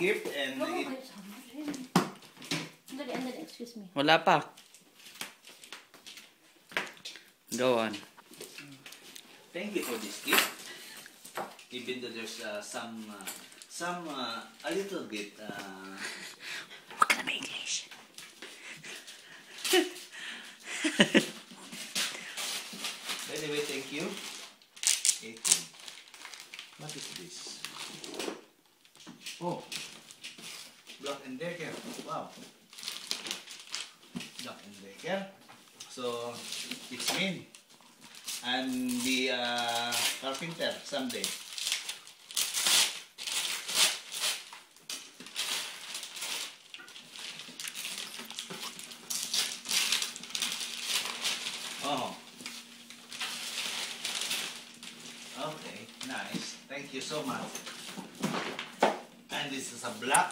gift and it... Andali, excuse me. Wala pa. Go on. Thank you for this gift. Even though there's some a little bit Huwag ka na ma-English. Anyway, thank you. 18. What is this? Oh, Black & Decker. Wow. Black & Decker. So it's mean I'm the carpenter someday. Oh. Okay, nice. Thank you so much. And this is a Black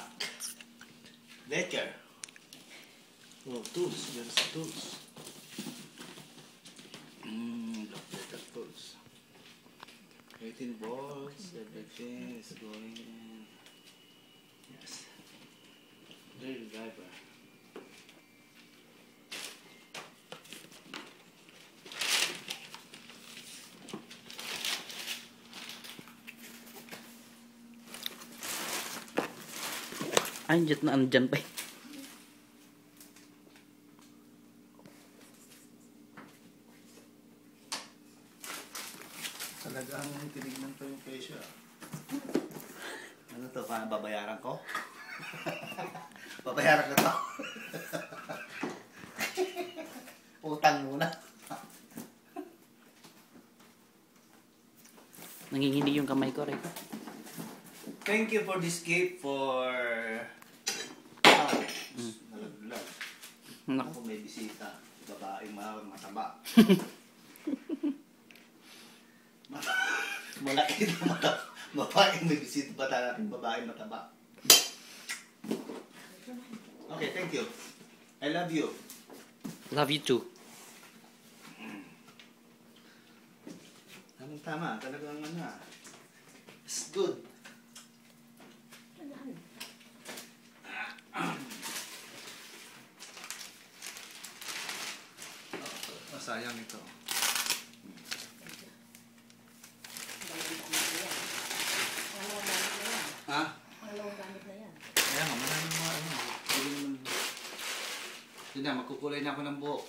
Decker. Oh, tools. There's tools. Black Decker tools. 18 volts. Everything is going in. Yes. Drill driver. Andyan pa eh. Talagang tinignan ko yung presyo. Ano to? Paano babayaran ko? Babayaran ko to? Utang muna. Nanginginig yung kamay ko, Rico. Thank you for this gift for... Nalaglag. Ako may bisita. Babaeng mataba. Malaki na mataba. Babaeng may bisita ba natin? Babaeng mataba. Okay, thank you. I love you. Love you too. Tama, talagang ano. It's good. Masayang ito. Ha? Kaya nga, maraming mga ano. Yun na, magkukulay na ako ng buhok.